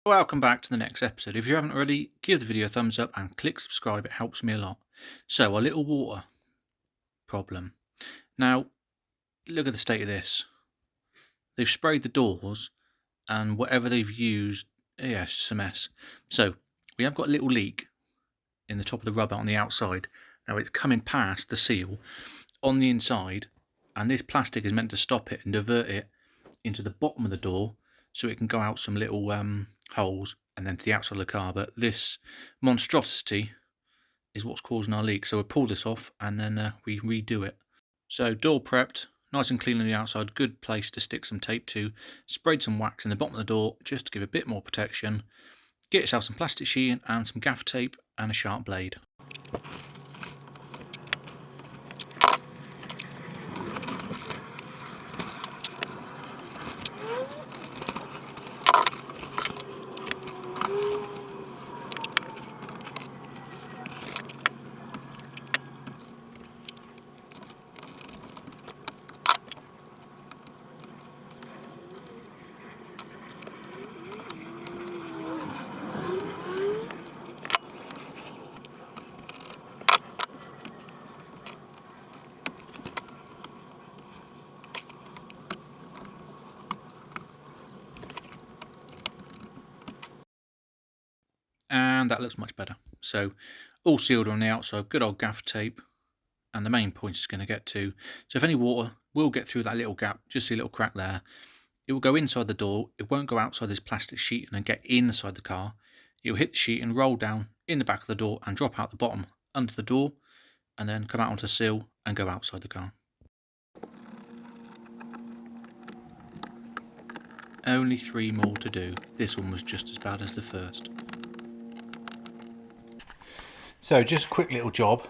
Welcome back to the next episode. If you haven't already, give the video a thumbs up and click subscribe, it helps me a lot. So, our little water problem. Now, look at the state of this. They've sprayed the doors and whatever they've used, yeah, it's just a mess. So, we have got a little leak in the top of the rubber on the outside. Now, it's coming past the seal on the inside, and this plastic is meant to stop it and divert it into the bottom of the door so it can go out some little holes and then to the outside of the car. But this monstrosity is what's causing our leak, so we'll pull this off and then we redo it. So door prepped, nice and clean on the outside, good place to stick some tape to. Sprayed some wax in the bottom of the door just to give a bit more protection. Get yourself some plastic sheeting and some gaff tape and a sharp blade. And that looks much better. So all sealed on the outside, good old gaff tape, and the main point is going to get to, so if any water will get through that little gap, just see a little crack there, it will go inside the door, it won't go outside this plastic sheet and get inside the car. It will hit the sheet and roll down in the back of the door and drop out the bottom under the door and then come out onto the sill and go outside the car. Only 3 more to do. This one was just as bad as the first. So just a quick little job.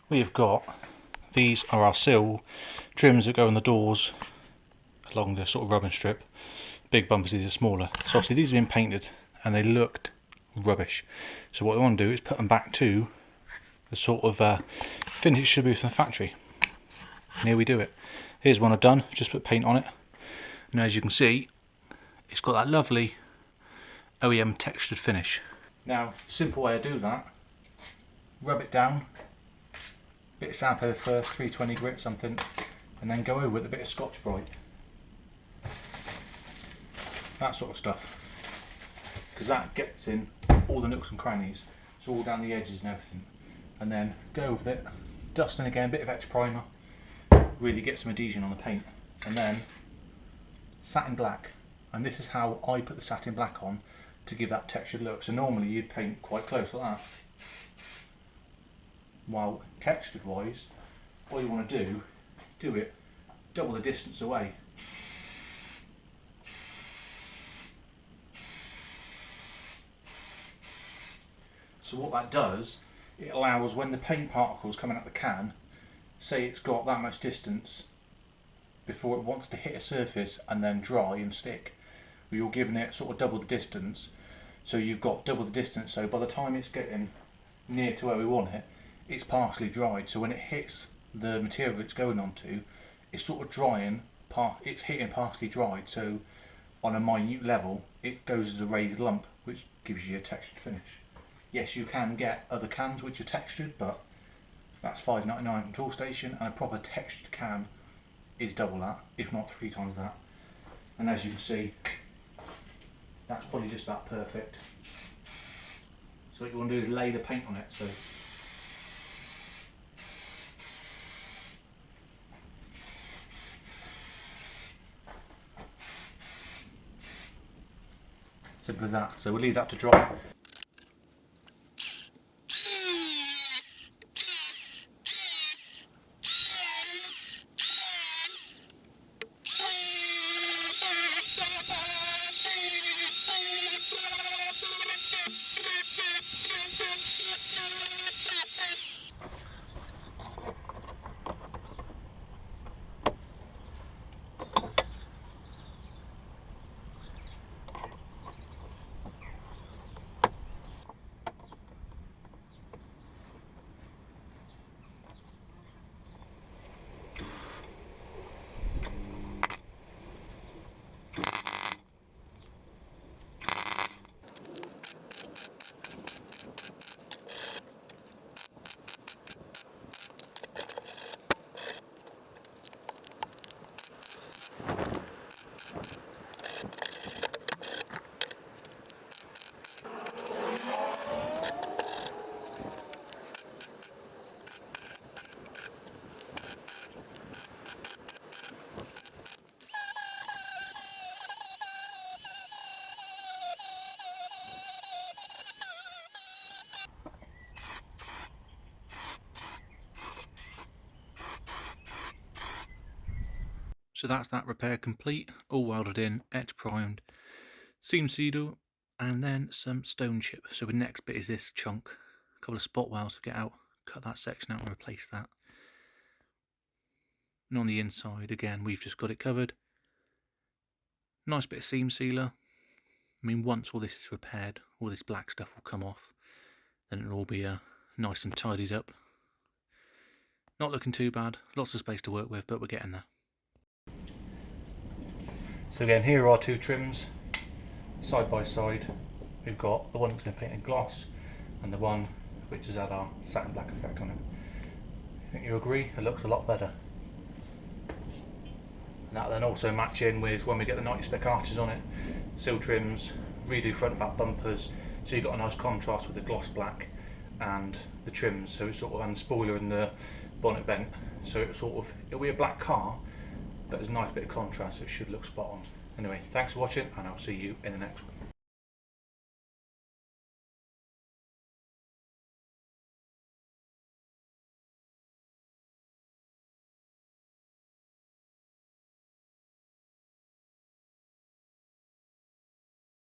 We have got, these are our sill trims that go on the doors along the sort of rubbing strip. Big bumpers, these are smaller. So obviously these have been painted and they looked rubbish. So what we want to do is put them back to the sort of finish should be from the factory. And here we do it. Here's one I've done, just put paint on it. And as you can see, it's got that lovely OEM textured finish. Now, simple way to do that, rub it down, bit of sandpaper first, 320 grit something, and then go over with a bit of Scotch-Brite. That sort of stuff. Because that gets in all the nooks and crannies, so all down the edges and everything. And then go with it, dusting again, a bit of extra primer, really get some adhesion on the paint. And then satin black, and this is how I put the satin black on to give that textured look. So normally you'd paint quite close like that. While textured wise, all you want to do it double the distance away. So what that does, it allows when the paint particles coming out the can, say it's got that much distance before it wants to hit a surface and then dry and stick, you're giving it sort of double the distance, so you've got double the distance, so by the time it's getting near to where we want it, it's partially dried, so when it hits the material it's going onto, it's sort of drying, it's hitting partially dried, so on a minute level it goes as a raised lump, which gives you a textured finish. Yes, you can get other cans which are textured, but that's $5.99 from Toolstation, and a proper textured can is double that, if not 3 times that. And as you can see, that's probably just about perfect. So what you want to do is lay the paint on it. So simple as that. So we'll leave that to dry. So that's that repair complete, all welded in, etch primed, seam sealed, and then some stone chip. So the next bit is this chunk, a couple of spot welds to get out, cut that section out and replace that. And on the inside again we've just got it covered. Nice bit of seam sealer. I mean, once all this is repaired, all this black stuff will come off, then it'll all be nice and tidied up. Not looking too bad, lots of space to work with, but we're getting there. So again, here are our two trims, side by side. We've got the one that's been painted gloss, and the one which has had our satin black effect on it. I think you agree, it looks a lot better. And that'll then also match in with when we get the 90 spec arches on it, sill trims, redo front and back bumpers, so you've got a nice contrast with the gloss black and the trims, so it's sort of, and the spoiler and the bonnet vent, so it'll be a black car, but there's a nice bit of contrast, so it should look spot on. Anyway, thanks for watching, and I'll see you in the next one.